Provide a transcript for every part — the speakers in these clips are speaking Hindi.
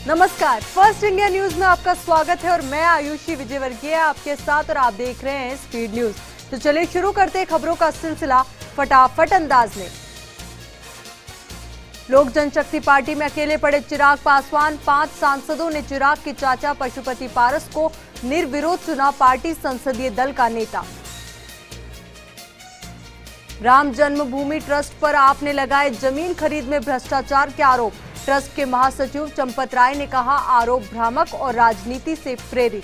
नमस्कार, फर्स्ट इंडिया न्यूज में आपका स्वागत है और मैं आयुषी विजयवर्गीय आपके साथ और आप देख रहे हैं स्पीड न्यूज। तो चलिए शुरू करते हैं खबरों का सिलसिला फटाफट अंदाज में। लोक जनशक्ति पार्टी में अकेले पड़े चिराग पासवान, 5 सांसदों ने चिराग के चाचा पशुपति पारस को निर्विरोध चुना पार्टी संसदीय दल का नेता। राम जन्मभूमि ट्रस्ट पर आपने लगाए जमीन खरीद में भ्रष्टाचार के आरोप। ट्रस्ट के महासचिव चंपत राय ने कहा आरोप भ्रामक और राजनीति से प्रेरित।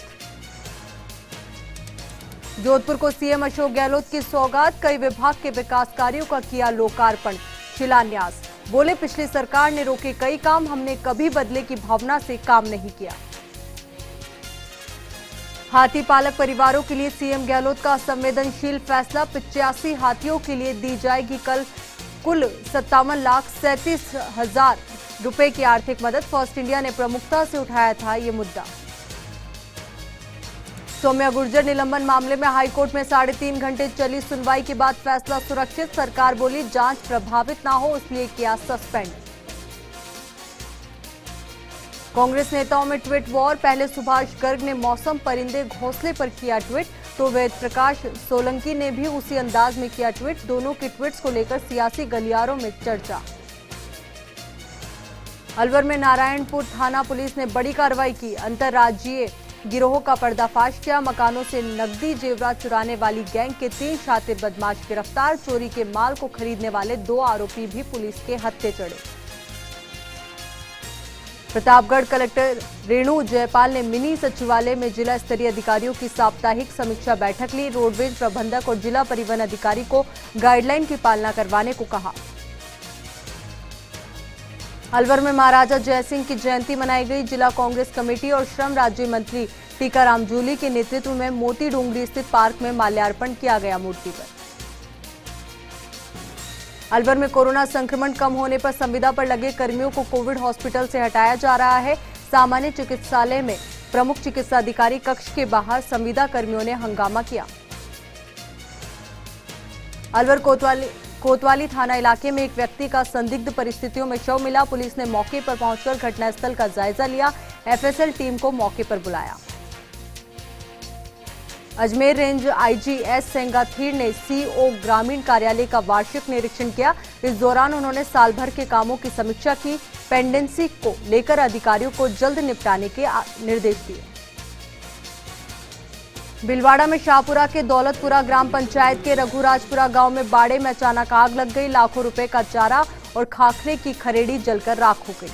जोधपुर को सीएम अशोक गहलोत की सौगात, कई विभाग के विकास कार्यों का किया लोकार्पण शिलान्यास। बोले पिछली सरकार ने रोके कई काम, हमने कभी बदले की भावना से काम नहीं किया। हाथी पालक परिवारों के लिए सीएम गहलोत का संवेदनशील फैसला, 85 हाथियों के लिए दी जाएगी कल कुल 57,37,000 रुपए की आर्थिक मदद। फर्स्ट इंडिया ने प्रमुखता से उठाया था ये मुद्दा। सौम्या गुर्जर निलंबन मामले में हाईकोर्ट में 3.5 घंटे चली सुनवाई के बाद फैसला सुरक्षित। सरकार बोली जांच प्रभावित ना हो इसलिए किया सस्पेंड। कांग्रेस नेताओं में ट्वीट वॉर, पहले सुभाष गर्ग ने मौसम परिंदे घोंसले पर किया ट्वीट, तो वेद प्रकाश सोलंकी ने भी उसी अंदाज में किया ट्वीट। दोनों के ट्वीट्स को लेकर सियासी गलियारों में चर्चा। अलवर में नारायणपुर थाना पुलिस ने बड़ी कार्रवाई की, अंतर्राज्यीय गिरोह का पर्दाफाश किया। मकानों से नकदी जेवरात चुराने वाली गैंग के 3 शातिर बदमाश गिरफ्तार। चोरी के माल को खरीदने वाले 2 आरोपी भी पुलिस के हत्थे चढ़े। प्रतापगढ़ कलेक्टर रेणु जयपाल ने मिनी सचिवालय में जिला स्तरीय अधिकारियों की साप्ताहिक समीक्षा बैठक ली। रोडवेज प्रबंधक और जिला परिवहन अधिकारी को गाइडलाइन की पालना करवाने को कहा। अलवर में महाराजा जयसिंह की जयंती मनाई गई। जिला कांग्रेस कमेटी और श्रम राज्य मंत्री टीकाराम जूली के नेतृत्व में मोती डूंगरी स्थित पार्क में माल्यार्पण किया गया मूर्ति पर। अलवर में कोरोना संक्रमण कम होने पर संविदा पर लगे कर्मियों को कोविड हॉस्पिटल से हटाया जा रहा है। सामान्य चिकित्सालय में प्रमुख चिकित्सा अधिकारी कक्ष के बाहर संविदा कर्मियों ने हंगामा किया। अलवर कोतवाली थाना इलाके में एक व्यक्ति का संदिग्ध परिस्थितियों में शव मिला। पुलिस ने मौके पर पहुंचकर घटनास्थल का जायजा लिया। एफएसएल टीम को मौके पर बुलाया। अजमेर रेंज आईजी एस सेंगाथीर ने सीओ ग्रामीण कार्यालय का वार्षिक निरीक्षण किया। इस दौरान उन्होंने साल भर के कामों की समीक्षा की। पेंडेंसी को लेकर अधिकारियों को जल्द निपटाने के निर्देश दिए। भिलवाड़ा में शाहपुरा के दौलतपुरा ग्राम पंचायत के रघुराजपुरा गांव में बाड़े में अचानक आग लग गई। लाखों रुपए का चारा और खाखरे की खरेड़ी जलकर राख हो गई।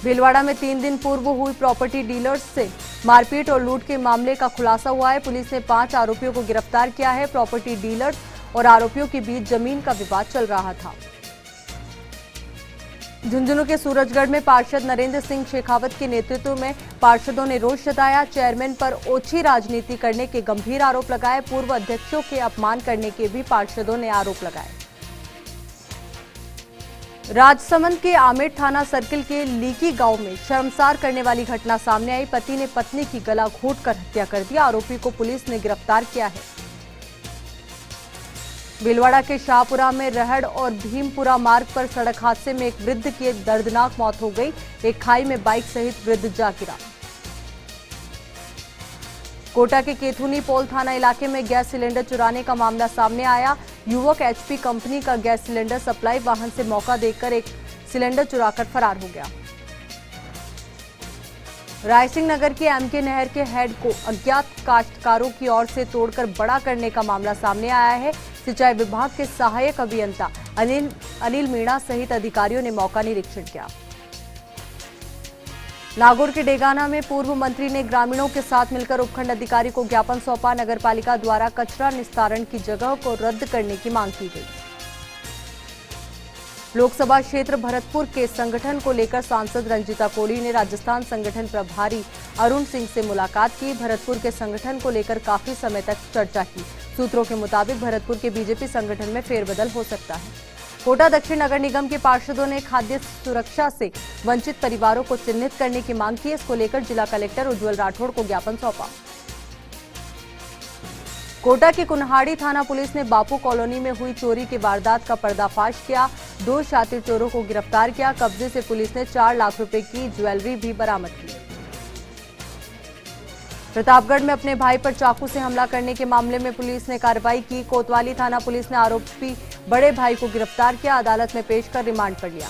भिलवाड़ा में 3 दिन पूर्व हुई प्रॉपर्टी डीलर्स से मारपीट और लूट के मामले का खुलासा हुआ है। पुलिस ने 5 आरोपियों को गिरफ्तार किया है। प्रॉपर्टी डीलर्स और आरोपियों के बीच जमीन का विवाद चल रहा था। झुंझुनू के सूरजगढ़ में पार्षद नरेंद्र सिंह शेखावत के नेतृत्व में पार्षदों ने रोष जताया। चेयरमैन पर ओछी राजनीति करने के गंभीर आरोप लगाए। पूर्व अध्यक्षों के अपमान करने के भी पार्षदों ने आरोप लगाए। राजसमंद के आमेर थाना सर्किल के लीकी गांव में शर्मसार करने वाली घटना सामने आई। पति ने पत्नी की गला घोंटकर हत्या कर दिया। आरोपी को पुलिस ने गिरफ्तार किया है। भिलवाड़ा के शाहपुरा में रहड़ और भीमपुरा मार्ग पर सड़क हादसे में एक वृद्ध की दर्दनाक मौत हो गई। एक खाई में बाइक सहित वृद्ध जा गिरा। कोटा के केथुनी पोल थाना इलाके में गैस सिलेंडर चुराने का मामला सामने आया। युवक एचपी कंपनी का गैस सिलेंडर सप्लाई वाहन से मौका देखकर एक सिलेंडर चुराकर फरार हो गया। रायसिंह नगर के एमके नहर के हेड को अज्ञात काश्तकारों की ओर से तोड़कर बड़ा करने का मामला सामने आया है। सिंचाई विभाग के सहायक अभियंता अनिल मीणा सहित अधिकारियों ने मौका निरीक्षण किया। नागौर के डेगाना में पूर्व मंत्री ने ग्रामीणों के साथ मिलकर उपखंड अधिकारी को ज्ञापन सौंपा। नगरपालिका द्वारा कचरा निस्तारण की जगह को रद्द करने की मांग की गई। लोकसभा क्षेत्र भरतपुर के संगठन को लेकर सांसद रंजीता कोली ने राजस्थान संगठन प्रभारी अरुण सिंह से मुलाकात की। भरतपुर के संगठन को लेकर काफी समय तक चर्चा की। सूत्रों के मुताबिक भरतपुर के बीजेपी संगठन में फेरबदल हो सकता है। कोटा दक्षिण नगर निगम के पार्षदों ने खाद्य सुरक्षा से वंचित परिवारों को चिन्हित करने की मांग की। इसको लेकर जिला कलेक्टर उज्जवल राठौड़ को ज्ञापन सौंपा। कोटा की कुन्हाड़ी थाना पुलिस ने बापू कॉलोनी में हुई चोरी की वारदात का पर्दाफाश किया। 2 शातिर चोरों को गिरफ्तार किया। कब्जे से पुलिस ने 4 लाख रुपए की ज्वेलरी भी बरामद की। प्रतापगढ़ में अपने भाई पर चाकू से हमला करने के मामले में पुलिस ने कार्रवाई की। कोतवाली थाना पुलिस ने आरोपी बड़े भाई को गिरफ्तार किया। अदालत में पेश कर रिमांड पर लिया।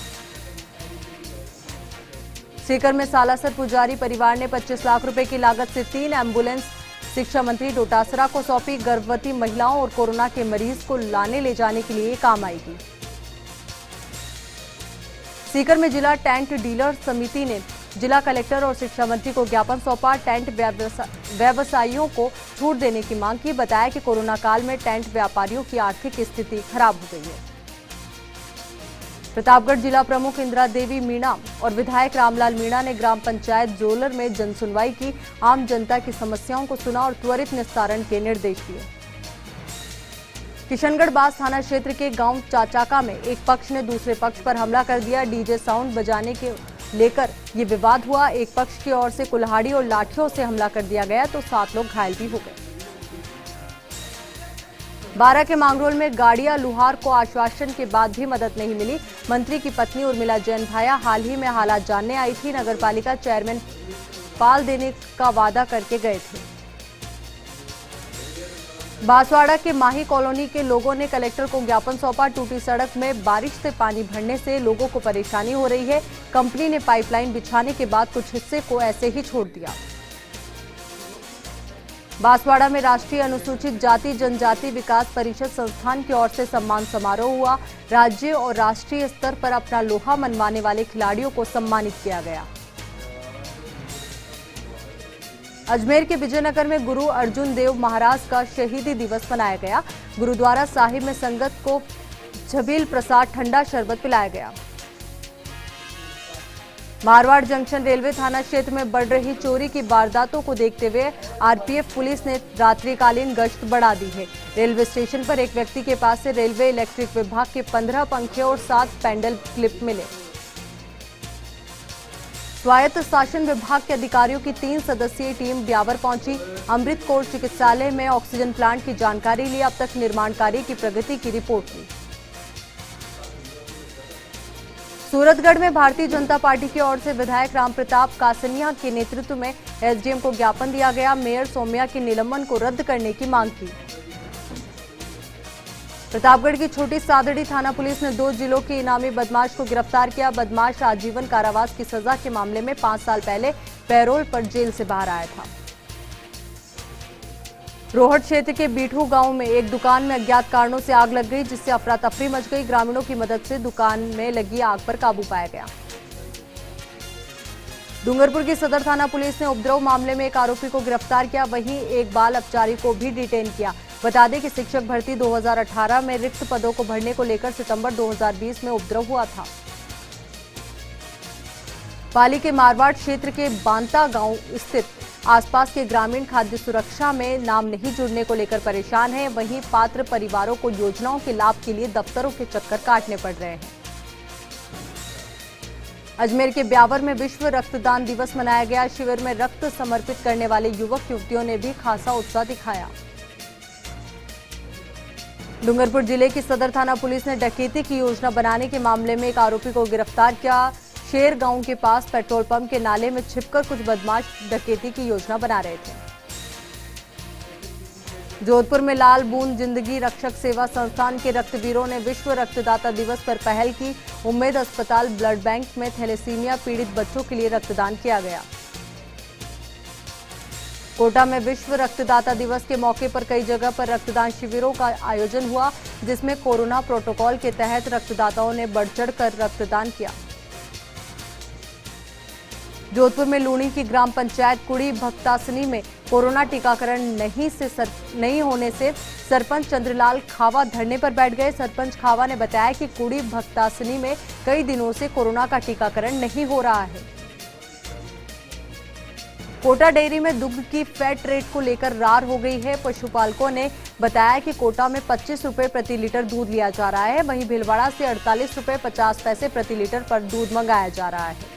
सीकर में सालासर पुजारी परिवार ने 25 लाख रुपए की लागत से 3 एम्बुलेंस शिक्षा मंत्री डोटासरा को सौंपी। गर्भवती महिलाओं और कोरोना के मरीज को लाने ले जाने के लिए काम आएगी। सीकर में जिला टेंट डीलर समिति ने जिला कलेक्टर और शिक्षा मंत्री को ज्ञापन सौंपा। टेंट व्यवसायियों को छूट देने की मांग की। बताया कि कोरोना काल में टेंट व्यापारियों की आर्थिक स्थिति खराब हो गई है। प्रतापगढ़ जिला प्रमुख इंदिरा देवी मीणा और विधायक रामलाल मीणा ने ग्राम पंचायत जोलर में जनसुनवाई की। आम जनता की समस्याओं को सुना और त्वरित निस्तारण के निर्देश दिए। किशनगढ़ बास थाना क्षेत्र के गांव चाचाका में एक पक्ष ने दूसरे पक्ष पर हमला कर दिया। डीजे साउंड बजाने के लेकर ये विवाद हुआ। एक पक्ष की ओर से कुल्हाड़ी और लाठियों से हमला कर दिया गया तो 7 लोग घायल भी हो गए। बारा के मांगरोल में गाड़िया लुहार को आश्वासन के बाद भी मदद नहीं मिली। मंत्री की पत्नी उर्मिला जैन भाया हाल ही में हालात जानने आई थी। नगरपालिका चेयरमैन पाल देने का वादा करके गए थे। बांसवाड़ा के माही कॉलोनी के लोगों ने कलेक्टर को ज्ञापन सौंपा। टूटी सड़क में बारिश से पानी भरने से लोगों को परेशानी हो रही है। कंपनी ने पाइपलाइन बिछाने के बाद कुछ हिस्से को ऐसे ही छोड़ दिया। बांसवाड़ा में राष्ट्रीय अनुसूचित जाति जनजाति विकास परिषद संस्थान की ओर से सम्मान समारोह हुआ। राज्य और राष्ट्रीय स्तर पर अपना लोहा मनवाने वाले खिलाड़ियों को सम्मानित किया गया। अजमेर के विजयनगर में गुरु अर्जुन देव महाराज का शहीदी दिवस मनाया गया। गुरुद्वारा साहिब में संगत को छबील प्रसाद ठंडा शरबत पिलाया गया। मारवाड़ जंक्शन रेलवे थाना क्षेत्र में बढ़ रही चोरी की वारदातों को देखते हुए आरपीएफ पुलिस ने रात्रिकालीन गश्त बढ़ा दी है। रेलवे स्टेशन पर एक व्यक्ति के पास से रेलवे इलेक्ट्रिक विभाग के 15 पंखे और 7 पेंडल क्लिप मिले। स्वायत्त शासन विभाग के अधिकारियों की 3 सदस्यीय टीम ब्यावर पहुंची। अमृत कौर चिकित्सालय में ऑक्सीजन प्लांट की जानकारी ली। अब तक निर्माण कार्य की प्रगति की रिपोर्ट ली। सूरतगढ़ में भारतीय जनता पार्टी की ओर से विधायक रामप्रताप कासनिया के नेतृत्व में एसडीएम को ज्ञापन दिया गया। मेयर सौम्या के निलंबन को रद्द करने की मांग की। प्रतापगढ़ की छोटी सादड़ी थाना पुलिस ने 2 जिलों के इनामी बदमाश को गिरफ्तार किया। बदमाश आजीवन कारावास की सजा के मामले में 5 साल पहले पैरोल पर जेल से बाहर आया था। रोहट क्षेत्र के बीठू गांव में एक दुकान में अज्ञात कारणों से आग लग गई, जिससे अफरा तफरी मच गई। ग्रामीणों की मदद से दुकान में लगी आग पर काबू पाया गया। डूंगरपुर की सदर थाना पुलिस ने उपद्रव मामले में एक आरोपी को गिरफ्तार किया। वहीं एक बाल अपचारी को भी डिटेन किया। बता दें कि शिक्षक भर्ती 2018 में रिक्त पदों को भरने को लेकर सितंबर 2020 में उपद्रव हुआ था। पाली के मारवाड़ क्षेत्र के बांता गांव स्थित आसपास के ग्रामीण खाद्य सुरक्षा में नाम नहीं जुड़ने को लेकर परेशान हैं। वहीं पात्र परिवारों को योजनाओं के लाभ के लिए दफ्तरों के चक्कर काटने पड़ रहे हैं। अजमेर के ब्यावर में विश्व रक्तदान दिवस मनाया गया। शिविर में रक्त समर्पित करने वाले युवक युवतियों ने भी खासा उत्साह दिखाया। डूंगरपुर जिले की सदर थाना पुलिस ने डकैती की योजना बनाने के मामले में एक आरोपी को गिरफ्तार किया। शेर गांव के पास पेट्रोल पंप के नाले में छिपकर कुछ बदमाश डकैती की योजना बना रहे थे। जोधपुर में लाल बूंद जिंदगी रक्षक सेवा संस्थान के रक्तवीरों ने विश्व रक्तदाता दिवस पर पहल की। उम्मेद अस्पताल ब्लड बैंक में थैलेसीमिया पीड़ित बच्चों के लिए रक्तदान किया गया। कोटा में विश्व रक्तदाता दिवस के मौके पर कई जगह पर रक्तदान शिविरों का आयोजन हुआ, जिसमें कोरोना प्रोटोकॉल के तहत रक्तदाताओं ने बढ़ चढ़कर रक्तदान किया। जोधपुर में लूणी की ग्राम पंचायत कुड़ी भक्तासनी में कोरोना टीकाकरण नहीं होने से सरपंच चंद्रलाल खावा धरने पर बैठ गए। सरपंच खावा ने बताया कि कुड़ी भक्तासनी में कई दिनों से कोरोना का टीकाकरण नहीं हो रहा है। कोटा डेयरी में दुग्ध की फैट रेट को लेकर रार हो गई है। पशुपालकों ने बताया कि कोटा में 25 रुपए प्रति लीटर दूध लिया जा रहा है। वहीं भीलवाड़ा से 48 रुपए 50 पैसे प्रति लीटर पर दूध मंगाया जा रहा है।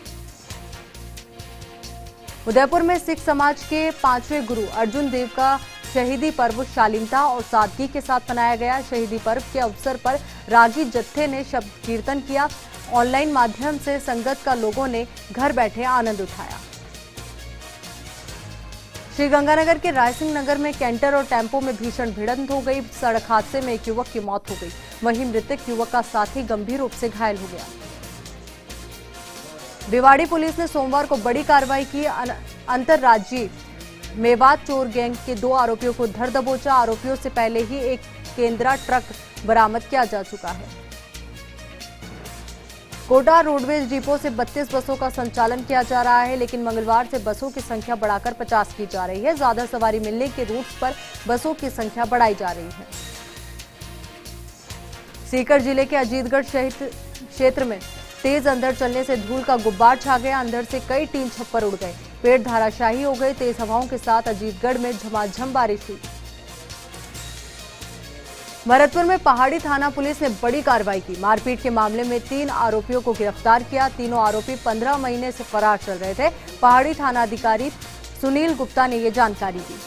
उदयपुर में सिख समाज के 5वें गुरु अर्जुन देव का शहीदी पर्व शालीनता और सादगी के साथ मनाया गया। शहीदी पर्व के अवसर पर रागी जत्थे ने शब्द कीर्तन किया। ऑनलाइन माध्यम से संगत का लोगों ने घर बैठे आनंद उठाया। श्रीगंगानगर के रायसिंह नगर में कैंटर और टेम्पो में भीषण भिड़ंत हो गई। सड़क हादसे में एक युवक की मौत हो गई, वहीं मृतक युवक का साथी गंभीर रूप से घायल हो गया। भिवाड़ी पुलिस ने सोमवार को बड़ी कार्रवाई की। अंतर्राज्यीय मेवात चोर गैंग के 2 आरोपियों को धर दबोचा। आरोपियों से पहले ही एक केंद्रा ट्रक बरामद किया जा चुका है। कोटा रोडवेज डिपो से 32 बसों का संचालन किया जा रहा है, लेकिन मंगलवार से बसों की संख्या बढ़ाकर 50 की जा रही है। ज्यादा सवारी मिलने के रूट्स पर बसों की संख्या बढ़ाई जा रही है। सीकर जिले के अजीतगढ़ क्षेत्र में तेज अंधड़ चलने से धूल का गुब्बार छा गया। अंधड़ से कई टीन छप्पर उड़ गए, पेड़ धाराशाही हो गए। तेज हवाओं के साथ अजीतगढ़ में झमाझम बारिश हुई। भरतपुर में पहाड़ी थाना पुलिस ने बड़ी कार्रवाई की। मारपीट के मामले में 3 आरोपियों को गिरफ्तार किया। तीनों आरोपी 15 महीने से फरार चल रहे थे। पहाड़ी थाना अधिकारी सुनील गुप्ता ने ये जानकारी दी।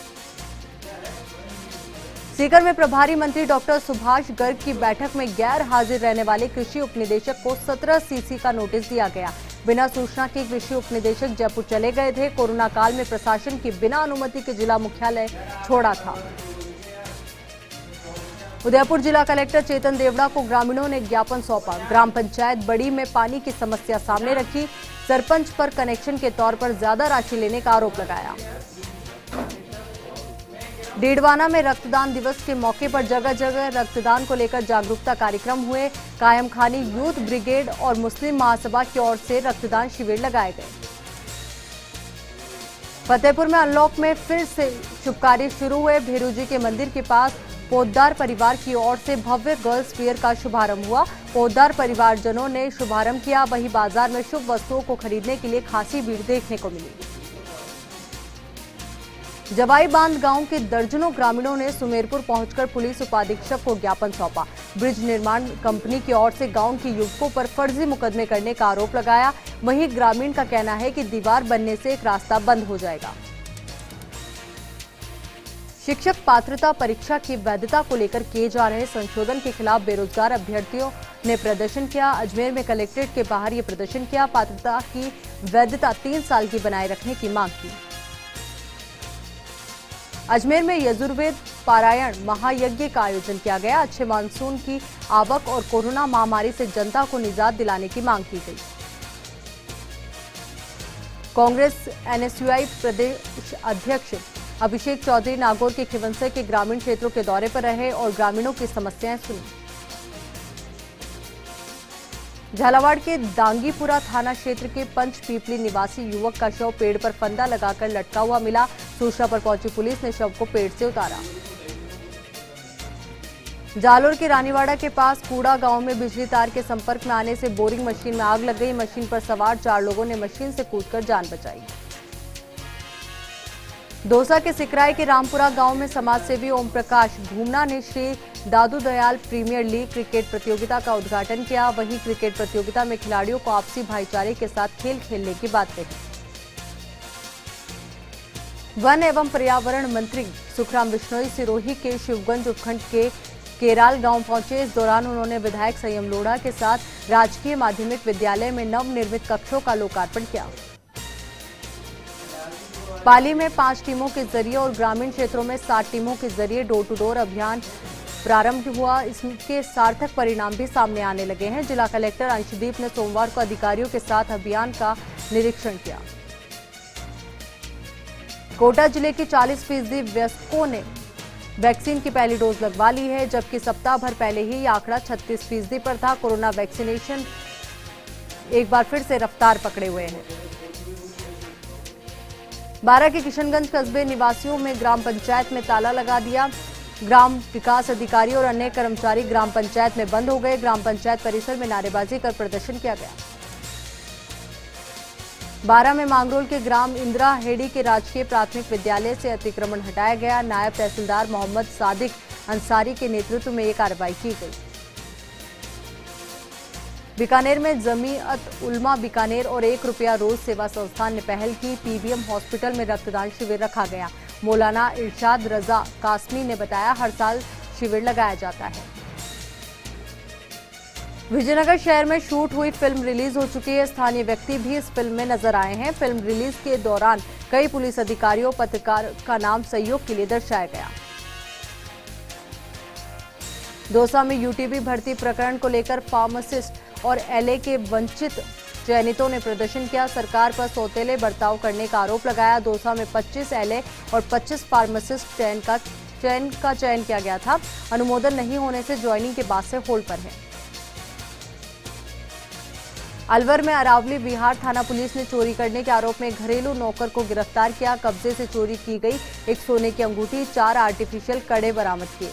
सीकर में प्रभारी मंत्री डॉक्टर सुभाष गर्ग की बैठक में गैर हाजिर रहने वाले कृषि उपनिदेशक को 17 सीसी का नोटिस दिया गया। बिना सूचना के कृषि उपनिदेशक जयपुर चले गए थे। कोरोना काल में प्रशासन की बिना अनुमति के जिला मुख्यालय छोड़ा था। उदयपुर जिला कलेक्टर चेतन देवड़ा को ग्रामीणों ने ज्ञापन सौंपा। ग्राम पंचायत बड़ी में पानी की समस्या सामने रखी। सरपंच पर कनेक्शन के तौर पर ज्यादा राशि लेने का आरोप लगाया। डीडवाना में रक्तदान दिवस के मौके पर जगह जगह रक्तदान को लेकर जागरूकता कार्यक्रम हुए। कायम खानी यूथ ब्रिगेड और मुस्लिम महासभा की ओर से रक्तदान शिविर लगाए गए। फतेहपुर में अनलॉक में फिर से शुभ कार्य शुरू हुए। भेरूजी के मंदिर के पास पोद्दार परिवार की ओर से भव्य गर्ल्स फेयर का शुभारंभ हुआ। पोद्दार परिवारजनों ने शुभारंभ किया। वहीं बाजार में शुभ वस्तुओं को खरीदने के लिए खासी भीड़ देखने को मिली। जवाई बांध गांव के दर्जनों ग्रामीणों ने सुमेरपुर पहुंचकर पुलिस उपाधीक्षक को ज्ञापन सौंपा। ब्रिज निर्माण कंपनी की ओर से गांव के युवकों पर फर्जी मुकदमे करने का आरोप लगाया। वहीं ग्रामीण का कहना है कि दीवार बनने से एक रास्ता बंद हो जाएगा। शिक्षक पात्रता परीक्षा की वैधता को लेकर किए जा रहे संशोधन के खिलाफ बेरोजगार अभ्यर्थियों ने प्रदर्शन किया। अजमेर में कलेक्ट्रेट के बाहर ये प्रदर्शन किया। पात्रता की वैधता 3 साल की बनाए रखने की मांग की। अजमेर में यजुर्वेद पारायण महायज्ञ का आयोजन किया गया। अच्छे मानसून की आवक और कोरोना महामारी से जनता को निजात दिलाने की मांग की गई। कांग्रेस एनएसयूआई प्रदेश अध्यक्ष अभिषेक चौधरी नागौर के खिवंसर के ग्रामीण क्षेत्रों के दौरे पर रहे और ग्रामीणों की समस्याएं सुनी। झालावाड़ के दांगीपुरा थाना क्षेत्र के पंचपीपली निवासी युवक का शव पेड़ पर फंदा लगाकर लटका हुआ मिला। सूचना पर पहुंची पुलिस ने शव को पेड़ से उतारा। जालोर के रानीवाड़ा के पास कूड़ा गांव में बिजली तार के संपर्क में आने से बोरिंग मशीन में आग लग गई। मशीन पर सवार 4 लोगों ने मशीन से कूदकर जान बचाई। दौसा के सिकराई के रामपुरा गांव में समाजसेवी ओम प्रकाश घूमना ने श्री दादू दयाल प्रीमियर लीग क्रिकेट प्रतियोगिता का उद्घाटन किया। वहीं क्रिकेट प्रतियोगिता में खिलाड़ियों को आपसी भाईचारे के साथ खेल खेलने की बात कही। वन एवं पर्यावरण मंत्री सुखराम बिश्नोई सिरोही के शिवगंज उपखंड के केराल गांव पहुंचे। इस दौरान उन्होंने विधायक संयम लोढ़ा के साथ राजकीय माध्यमिक विद्यालय में नवनिर्मित कक्षों का लोकार्पण किया। पाली में 5 टीमों के जरिए और ग्रामीण क्षेत्रों में 7 टीमों के जरिए डोर टू डोर अभियान प्रारंभ हुआ। इसके सार्थक परिणाम भी सामने आने लगे हैं। जिला कलेक्टर अंशदीप ने सोमवार को अधिकारियों के साथ अभियान का निरीक्षण किया। कोटा जिले के 40% वयस्कों ने वैक्सीन की पहली डोज लगवा ली है, जबकि सप्ताह भर पहले ही यह आंकड़ा 36% पर था। कोरोना वैक्सीनेशन एक बार फिर से रफ्तार पकड़े हुए हैं। बारा के किशनगंज कस्बे निवासियों में ग्राम पंचायत में ताला लगा दिया। ग्राम विकास अधिकारी और अन्य कर्मचारी ग्राम पंचायत में बंद हो गए। ग्राम पंचायत परिसर में नारेबाजी कर प्रदर्शन किया गया। बारा में मांगरोल के ग्राम इंदिरा हेड़ी के राजकीय प्राथमिक विद्यालय से अतिक्रमण हटाया गया। नायब तहसीलदार मोहम्मद सादिक अंसारी के नेतृत्व में ये कार्रवाई की गई। बीकानेर में जमीयत उलमा बीकानेर और 1 रुपया रोज सेवा संस्थान ने पहल की। पीबीएम हॉस्पिटल में रक्तदान शिविर रखा गया। मौलाना इरशाद रजा कासमी ने बताया, हर साल शिविर लगाया जाता है। विजयनगर शहर में शूट हुई फिल्म रिलीज हो चुकी है। स्थानीय व्यक्ति भी इस फिल्म में नजर आए हैं। फिल्म रिलीज के दौरान कई पुलिस अधिकारियों पत्रकार का नाम सहयोग के लिए दर्शाया गया। दौसा में यूटीबी भर्ती प्रकरण को लेकर फार्मासिस्ट और एलए के वंचित चयनितों ने प्रदर्शन किया। सरकार पर सौतेले बर्ताव करने का आरोप लगाया। दौसा में 25 एलए और 25 फार्मासिस्ट चयन किया गया था। अनुमोदन नहीं होने से ज्वाइनिंग के बाद से होल्ड पर है। अलवर में अरावली बिहार थाना पुलिस ने चोरी करने के आरोप में घरेलू नौकर को गिरफ्तार किया। कब्जे से चोरी की गई एक सोने की अंगूठी, 4 आर्टिफिशियल कड़े बरामद किए।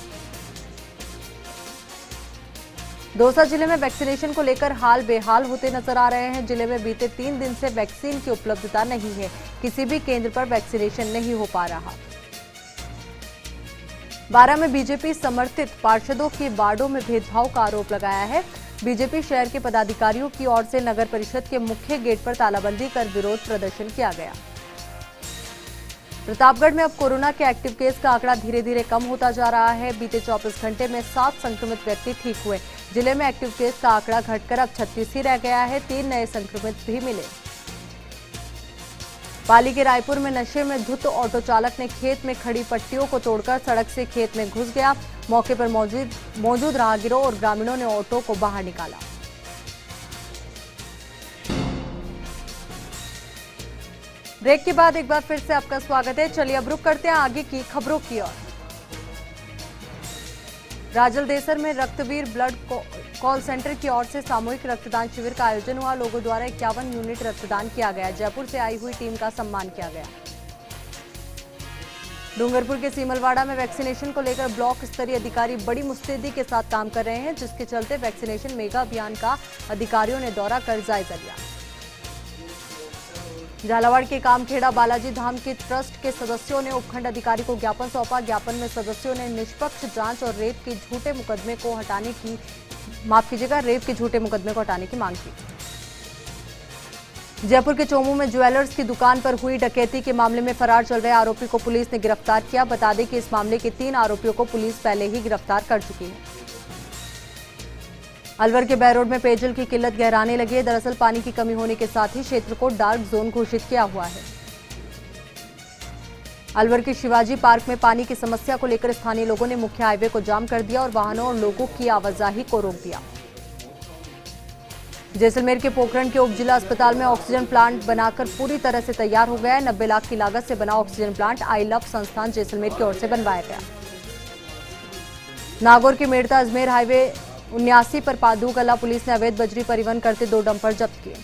दौसा जिले में वैक्सीनेशन को लेकर हाल बेहाल होते नजर आ रहे हैं। जिले में बीते 3 दिन से वैक्सीन की उपलब्धता नहीं है। किसी भी केंद्र पर वैक्सीनेशन नहीं हो पा रहा। बारां में बीजेपी समर्थित पार्षदों के वार्डों में भेदभाव का आरोप लगाया है। बीजेपी शहर के पदाधिकारियों की ओर से नगर परिषद के मुख्य गेट पर तालाबंदी कर विरोध प्रदर्शन किया गया। प्रतापगढ़ में अब कोरोना के एक्टिव केस का आंकड़ा धीरे धीरे कम होता जा रहा है। बीते 24 घंटे में 7 संक्रमित व्यक्ति ठीक हुए। जिले में एक्टिव केस का आंकड़ा घटकर अब 36 ही रह गया है। 3 नए संक्रमित भी मिले। पाली के रायपुर में नशे में धुत ऑटो चालक ने खेत में खड़ी पट्टियों को तोड़कर सड़क से खेत में घुस गया। मौके पर मौजूद राहगीरों और ग्रामीणों ने ऑटो को बाहर निकाला। ब्रेक के बाद एक बार फिर से आपका स्वागत है। चलिए अब रुक करते हैं आगे की खबरों की ओर। राजलदेसर में रक्तवीर ब्लड कॉल सेंटर की ओर से सामूहिक रक्तदान शिविर का आयोजन हुआ। लोगों द्वारा 51 यूनिट रक्तदान किया गया। जयपुर से आई हुई टीम का सम्मान किया गया। डूंगरपुर के सीमलवाड़ा में वैक्सीनेशन को लेकर ब्लॉक स्तरीय अधिकारी बड़ी मुस्तैदी के साथ काम कर रहे हैं, जिसके चलते वैक्सीनेशन मेगा अभियान का अधिकारियों ने दौरा कर जायजा लिया। झालावाड़ के कामखेड़ा बालाजी धाम के ट्रस्ट के सदस्यों ने उपखंड अधिकारी को ज्ञापन सौंपा। ज्ञापन में सदस्यों ने निष्पक्ष जांच और रेप के झूठे मुकदमे को हटाने की मांग की। जयपुर के चोमू में ज्वेलर्स की दुकान पर हुई डकैती के मामले में फरार चल रहे आरोपी को पुलिस ने गिरफ्तार किया। बता दें कि इस मामले के 3 आरोपियों को पुलिस पहले ही गिरफ्तार कर चुकी है। अलवर के बैरोड में पेयजल की किल्लत गहराने लगी है। दरअसल पानी की कमी होने के साथ ही क्षेत्र को डार्क जोन घोषित किया हुआ है। अलवर के शिवाजी पार्क में पानी की समस्या को लेकर स्थानीय लोगों ने मुख्य हाईवे को जाम कर दिया और वाहनों और लोगों की आवाजाही को रोक दिया। जैसलमेर के पोखरण के उप जिला अस्पताल में ऑक्सीजन प्लांट बनाकर पूरी तरह से तैयार हो गया है। 90 लाख की लागत से बना ऑक्सीजन प्लांट आई लव संस्थान जैसलमेर की ओर से बनवाया गया। नागौर के मेड़ता अजमेर हाईवे 79 पर पादूकला पुलिस ने अवैध बजरी परिवहन करते 2 डंपर जब्त किए।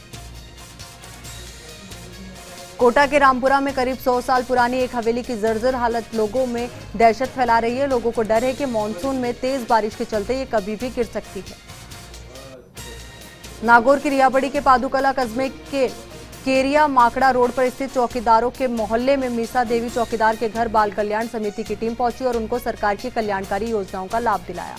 कोटा के रामपुरा में करीब 100 साल पुरानी एक हवेली की जर्जर हालत लोगों में दहशत फैला रही है। लोगों को डर है कि मानसून में तेज बारिश के चलते ये कभी भी गिर सकती है। नागौर की रियाबड़ी के पादूकला कस्बे के केरिया माकड़ा रोड पर स्थित चौकीदारों के मोहल्ले में मीसा देवी चौकीदार के घर बाल कल्याण समिति की टीम पहुंची और उनको सरकार की कल्याणकारी योजनाओं का लाभ दिलाया।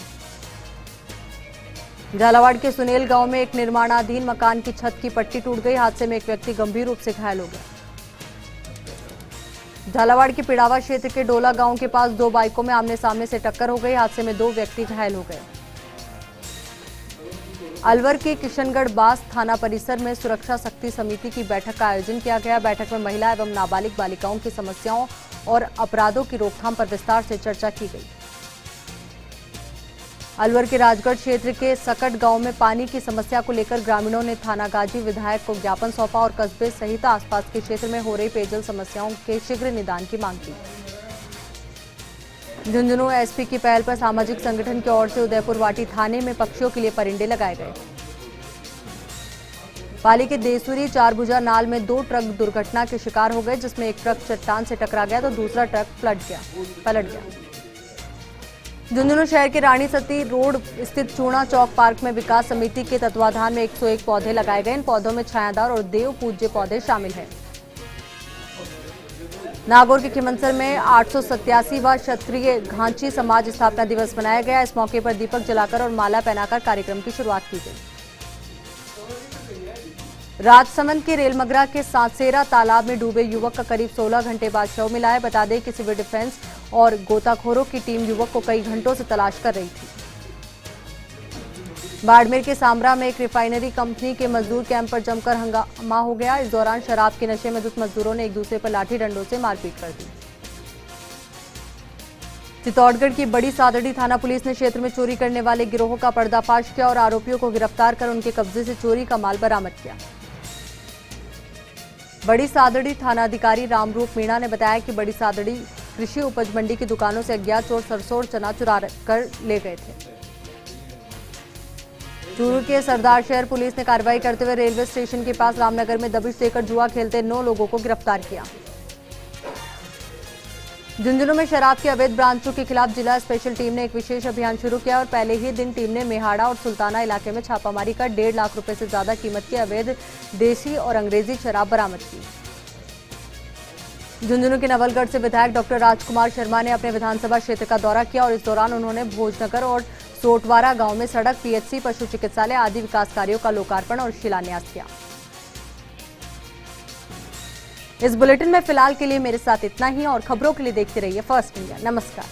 झालावाड़ के सुनेल गांव में एक निर्माणाधीन मकान की छत की पट्टी टूट गई। हादसे में एक व्यक्ति गंभीर रूप से घायल हो गया। झालावाड़ के पिड़ावा क्षेत्र के डोला गांव के पास 2 बाइकों में आमने सामने से टक्कर हो गई। हादसे में 2 व्यक्ति घायल हो गए। अलवर के किशनगढ़ बास थाना परिसर में सुरक्षा शक्ति समिति की बैठक का आयोजन किया गया। बैठक में महिला एवं नाबालिग बालिकाओं की समस्याओं और अपराधों की रोकथाम पर विस्तार से चर्चा की गई। अलवर के राजगढ़ क्षेत्र के सकट गांव में पानी की समस्या को लेकर ग्रामीणों ने थाना गाजी विधायक को ज्ञापन सौंपा और कस्बे सहित आसपास के क्षेत्र में हो रही पेयजल समस्याओं के शीघ्र निदान की मांग की। झुंझुनू एसपी की पहल पर सामाजिक संगठन की ओर से उदयपुर वाटी थाने में पक्षियों के लिए परिंदे लगाए गए। पाली के देसुरी चारभुजा नाल में 2 ट्रक दुर्घटना के शिकार हो गए, जिसमें एक ट्रक चट्टान से टकरा गया तो दूसरा ट्रक पलट गया। झुंझुनू शहर के रानी सती रोड स्थित चूना चौक पार्क में विकास समिति के तत्वाधान में 101 पौधे लगाए गए। इन पौधों में छायादार और देव पूज्य पौधे शामिल हैं। नागौर के खिमनसर में 887वां क्षत्रिय घांची समाज स्थापना दिवस मनाया गया। इस मौके पर दीपक जलाकर और माला पहनाकर कार्यक्रम की शुरुआत की गई। राजसमंद के रेलमगरा के सातसेरा तालाब में डूबे युवक का करीब 16 घंटे बाद शव मिला है। बता दें कि सिविल डिफेंस और गोताखोरों की टीम युवक को कई घंटों से तलाश कर रही थी। बाड़मेर के सामरा में एक रिफाइनरी कंपनी के मजदूर कैंप पर जमकर हंगामा हो गया। इस दौरान शराब के नशे में धुत मजदूरों ने एक दूसरे पर लाठी डंडों से मारपीट कर दी। चित्तौड़गढ़ की बड़ी सादड़ी थाना पुलिस ने क्षेत्र में चोरी करने वाले गिरोह का पर्दाफाश किया और आरोपियों को गिरफ्तार कर उनके कब्जे से चोरी का माल बरामद किया। बड़ी सादड़ी थानाधिकारी रामरूप मीणा ने बताया कि बड़ी सादड़ी कृषि उपज मंडी की दुकानों से अज्ञात चोर सरसों और चना चुरा कर ले गए थे। चूरू के सरदार शहर पुलिस ने कार्रवाई करते हुए रेलवे स्टेशन के पास रामनगर में दबिश देकर जुआ खेलते 9 लोगों को गिरफ्तार किया। झुंझुनू में शराब के अवैध ब्रांचों के खिलाफ जिला स्पेशल टीम ने एक विशेष अभियान शुरू किया और पहले ही दिन टीम ने मेहाड़ा और सुल्ताना इलाके में छापामारी कर 1.5 लाख रुपए से ज्यादा कीमत की अवैध देसी और अंग्रेजी शराब बरामद की। झुंझुनू के नवलगढ़ से विधायक डॉक्टर राजकुमार शर्मा ने अपने विधानसभा क्षेत्र का दौरा किया और इस दौरान उन्होंने भोजनगर और सोटवारा गांव में सड़क, पीएचसी, पशु चिकित्सालय आदि विकास कार्यों का लोकार्पण और शिलान्यास किया। इस बुलेटिन में फिलहाल के लिए मेरे साथ इतना ही और खबरों के लिए देखते रहिए फर्स्ट इंडिया। नमस्कार।